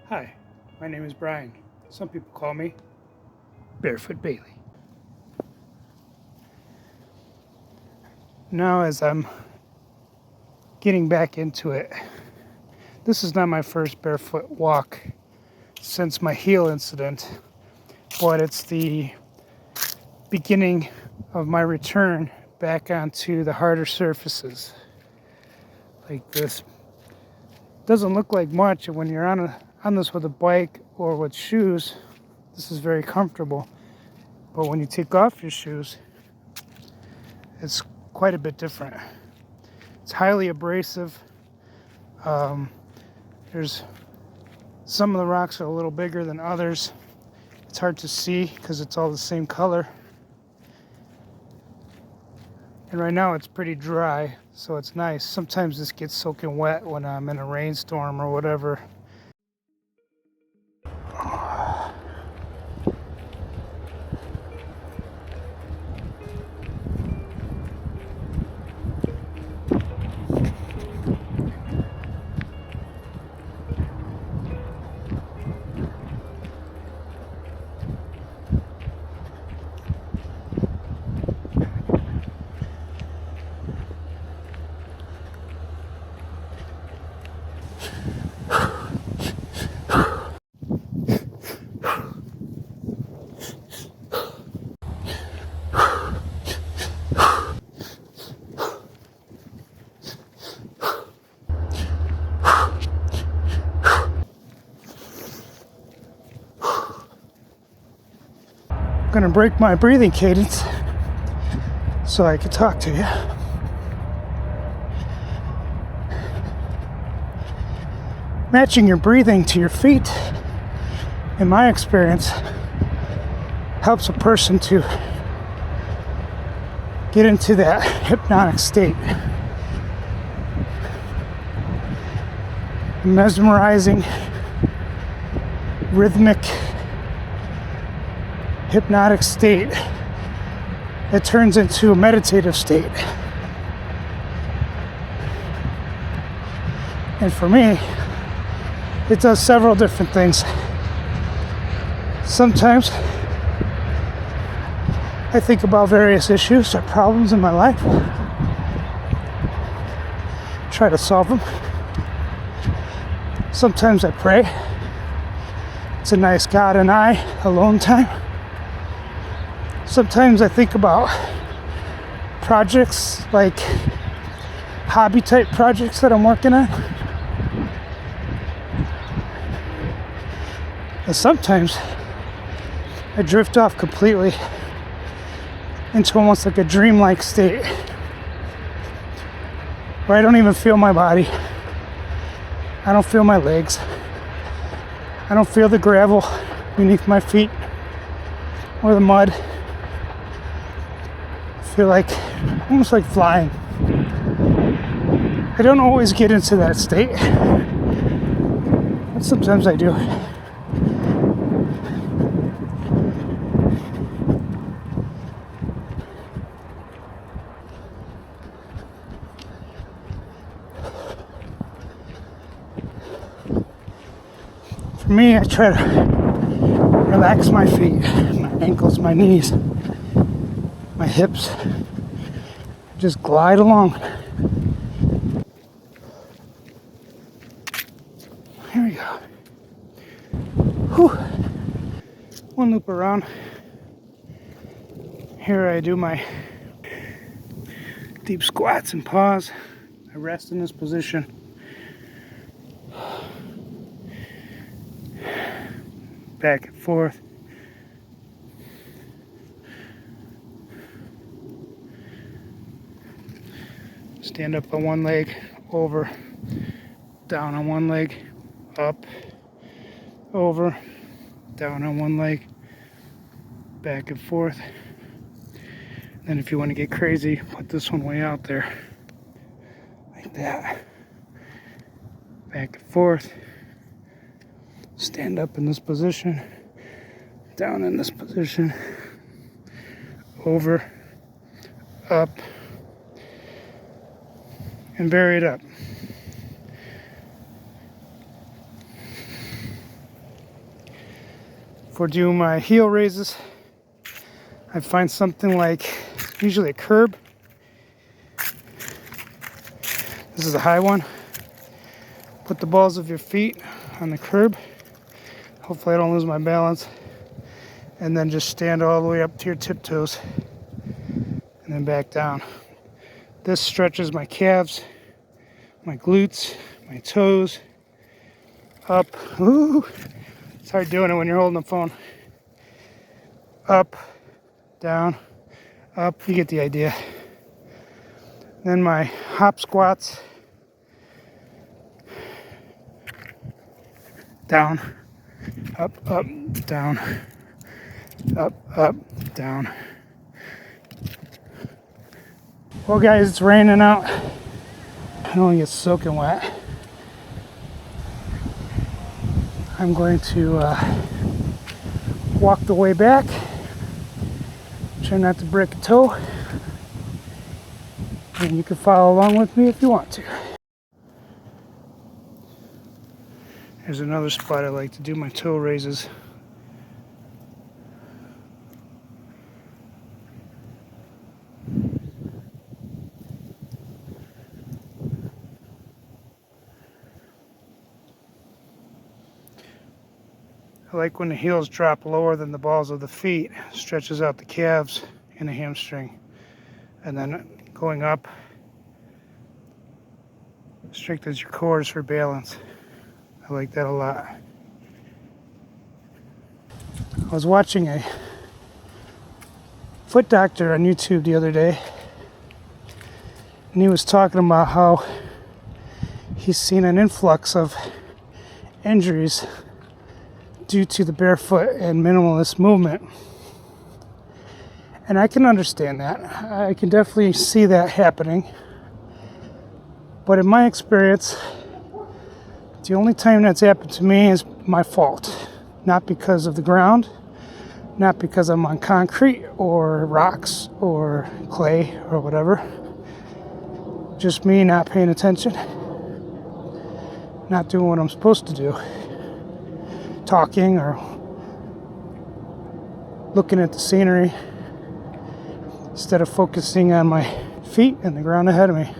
Hi, my name is Brian. Some people call me Barefoot Bailey. Now, as I'm getting back into it, this is not my first barefoot walk since my heel incident, but it's the beginning of my return back onto the harder surfaces. Like this. Doesn't look like much, and when you're on this with a bike or with shoes, this is very comfortable. But when you take off your shoes, it's quite a bit different. It's highly abrasive. There's some of the rocks are a little bigger than others. It's hard to see because it's all the same color. And right now it's pretty dry, so it's nice. Sometimes this gets soaking wet when I'm in a rainstorm or whatever. I'm gonna break my breathing cadence so I can talk to you. Matching your breathing to your feet, in my experience, helps a person to get into that hypnotic state. A mesmerizing, rhythmic, hypnotic state that turns into a meditative state. And for me, it does several different things. Sometimes I think about various issues or problems in my life, try to solve them. Sometimes I pray. It's a nice God and I alone time. Sometimes I think about projects, like hobby type projects that I'm working on. And sometimes I drift off completely into almost like a dreamlike state where I don't even feel my body. I don't feel my legs. I don't feel the gravel beneath my feet or the mud. I feel like, almost like flying. I don't always get into that state, but sometimes I do. For me, I try to relax my feet, my ankles, my knees, my hips. Just glide along. Here we go. Whew. One loop around. Here I do my deep squats and pause. I rest in this position. Back and forth. Stand up on one leg, over, down on one leg, up, over, down on one leg, back and forth. Then if you want to get crazy, put this one way out there, like that. Back and forth. Stand up in this position, down in this position, over, up, and vary it up. For doing my heel raises, I find something like, usually a curb. This is a high one. Put the balls of your feet on the curb. Hopefully I don't lose my balance. And then just stand all the way up to your tiptoes and then back down. This stretches my calves, my glutes, my toes, up. Ooh, it's hard doing it when you're holding the phone. Up, down, up, you get the idea. Then my hop squats, down, up, up, down, up, up, down. Well guys, it's raining out. I don't want to get soaking wet. I'm going to walk the way back. Try not to break a toe. And you can follow along with me if you want to. Here's another spot I like to do my toe raises. I like when the heels drop lower than the balls of the feet, stretches out the calves and the hamstring. And then going up strengthens your cores for balance. I like that a lot. I was watching a foot doctor on YouTube the other day, and he was talking about how he's seen an influx of injuries due to the barefoot and minimalist movement. And I can understand that. I can definitely see that happening. But in my experience, the only time that's happened to me is my fault. Not because of the ground, not because I'm on concrete or rocks or clay or whatever. Just me not paying attention, not doing what I'm supposed to do. Talking or looking at the scenery instead of focusing on my feet and the ground ahead of me.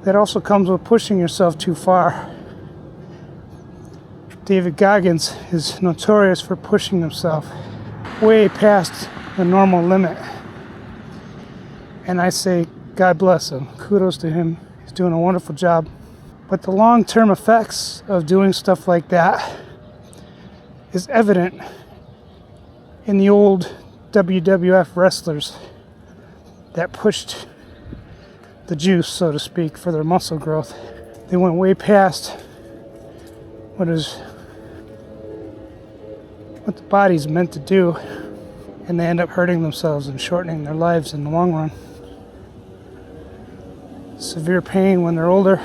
That also comes with pushing yourself too far. David Goggins is notorious for pushing himself way past the normal limit. And I say, God bless him. Kudos to him. He's doing a wonderful job. But the long-term effects of doing stuff like that is evident in the old WWF wrestlers that pushed the juice, so to speak, for their muscle growth. They went way past what the body's meant to do, and they end up hurting themselves and shortening their lives in the long run. Severe pain when they're older,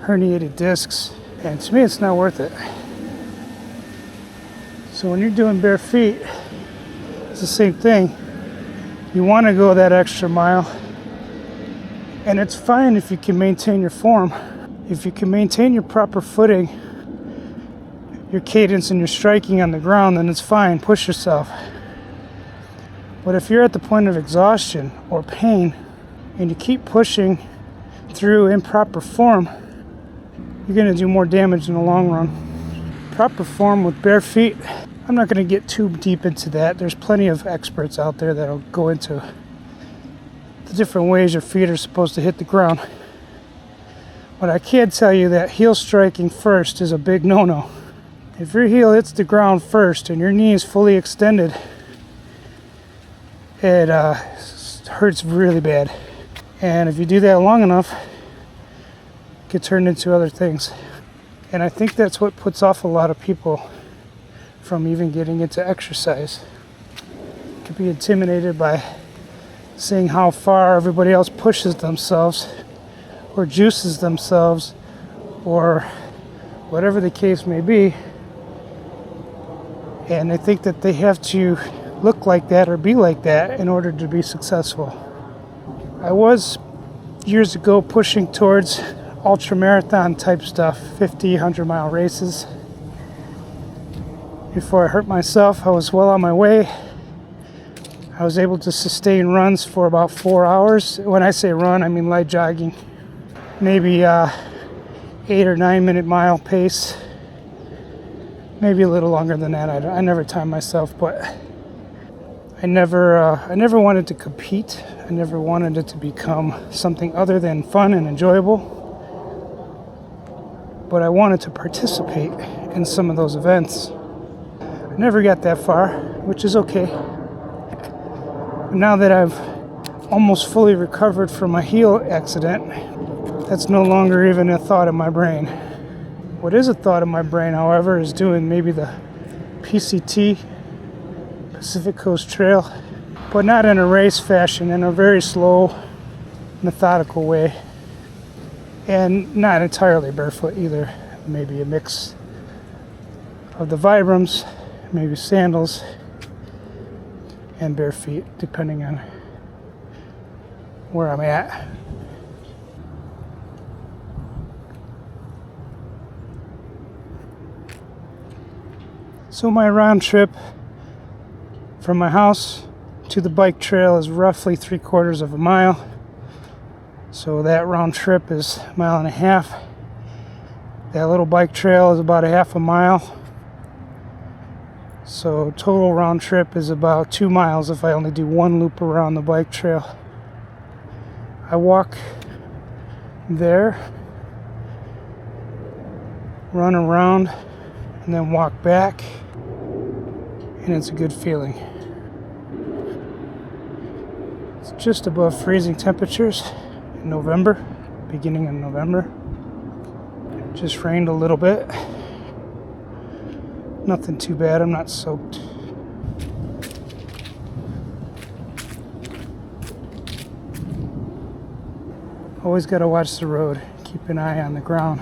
herniated discs, and to me it's not worth it. So when you're doing bare feet, it's the same thing. You want to go that extra mile, and it's fine if you can maintain your form. If you can maintain your proper footing, your cadence and your striking on the ground, then it's fine. Push yourself. But if you're at the point of exhaustion or pain, and you keep pushing through improper form, you're going to do more damage in the long run. Proper form with bare feet, I'm not going to get too deep into that. There's plenty of experts out there that'll go into the different ways your feet are supposed to hit the ground. But I can tell you that heel striking first is a big no-no. If your heel hits the ground first and your knee is fully extended, it hurts really bad. And if you do that long enough, it can turn into other things. And I think that's what puts off a lot of people from even getting into exercise. You can be intimidated by seeing how far everybody else pushes themselves or juices themselves or whatever the case may be. And they think that they have to look like that or be like that in order to be successful. I was years ago pushing towards ultramarathon type stuff, 50, 100-mile races. Before I hurt myself, I was well on my way. I was able to sustain runs for about 4 hours. When I say run, I mean light jogging. Maybe 8 or 9 minute mile pace. Maybe a little longer than that. I never timed myself, but I never wanted to compete. I never wanted it to become something other than fun and enjoyable. But I wanted to participate in some of those events. I never got that far, which is okay. Now that I've almost fully recovered from my heel accident, that's no longer even a thought in my brain. What is a thought in my brain, however, is doing maybe the PCT, Pacific Coast Trail, but not in a race fashion, in a very slow, methodical way. And not entirely barefoot either. Maybe a mix of the Vibrams, maybe sandals, and bare feet, depending on where I'm at. So my round trip from my house to the bike trail is roughly 3/4 of a mile. So that round trip is 1.5 miles. That little bike trail is about 1/2 mile. So total round trip is about 2 miles if I only do one loop around the bike trail. I walk there, run around, and then walk back, and it's a good feeling. It's just above freezing temperatures in November, beginning of November. It just rained a little bit. Nothing too bad, I'm not soaked. Always gotta watch the road, keep an eye on the ground.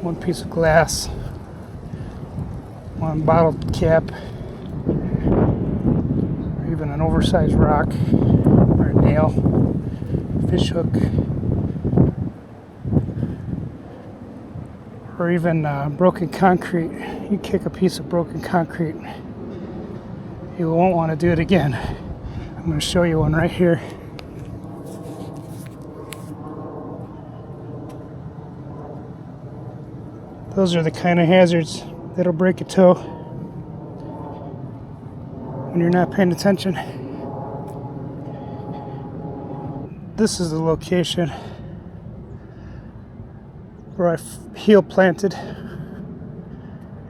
One piece of glass, one bottle cap, or even an oversized rock, or a nail, fish hook, or even broken concrete. You kick a piece of broken concrete, you won't want to do it again. I'm going to show you one right here. Those are the kind of hazards that'll break a toe when you're not paying attention. This is the location where I heel planted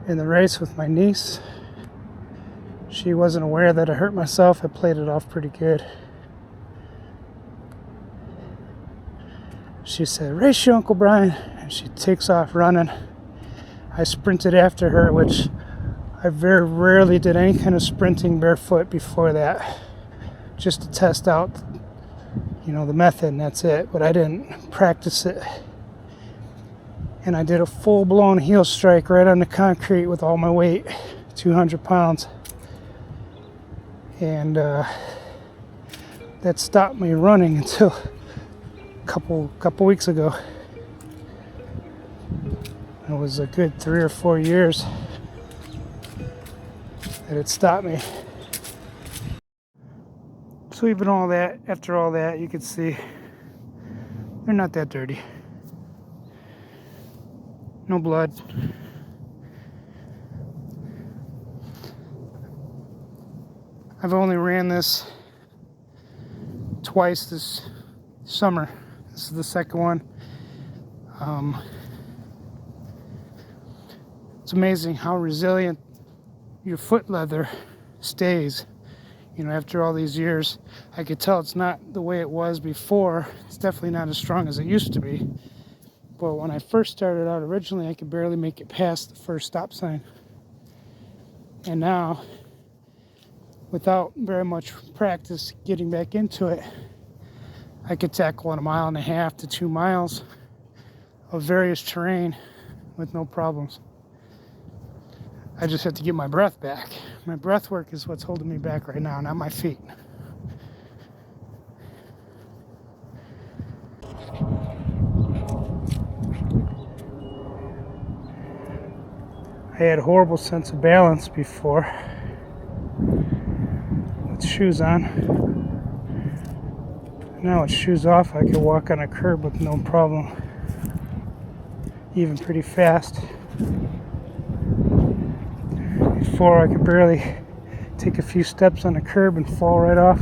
in the race with my niece. She wasn't aware that I hurt myself. I played it off pretty good. She said, "Race you, Uncle Brian," and she takes off running. I sprinted after her, which I very rarely did any kind of sprinting barefoot before that, just to test out, the method, and that's it. But I didn't practice it. And I did a full-blown heel strike right on the concrete with all my weight, 200 pounds. And that stopped me running until a couple weeks ago. It was a good 3 or 4 years that it stopped me. So even after all that, you can see they're not that dirty. No blood. I've only ran this twice this summer. This is the second one. It's amazing how resilient your foot leather stays. After all these years, I could tell it's not the way it was before. It's definitely not as strong as it used to be. But when I first started out originally, I could barely make it past the first stop sign. And now, without very much practice getting back into it, I could tackle 1.5 miles to 2 miles of various terrain with no problems. I just have to get my breath back. My breath work is what's holding me back right now, not my feet. I had a horrible sense of balance before with shoes on. Now with shoes off, I can walk on a curb with no problem, even pretty fast. Before, I could barely take a few steps on a curb and fall right off.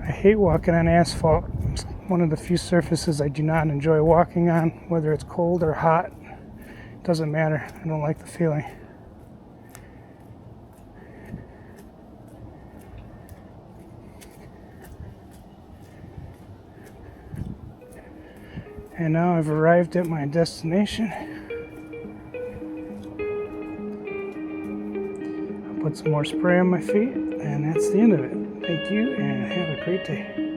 I hate walking on asphalt. It's one of the few surfaces I do not enjoy walking on, whether it's cold or hot. It doesn't matter. I don't like the feeling. And now I've arrived at my destination. I'll put some more spray on my feet, and that's the end of it. Thank you, and have a great day.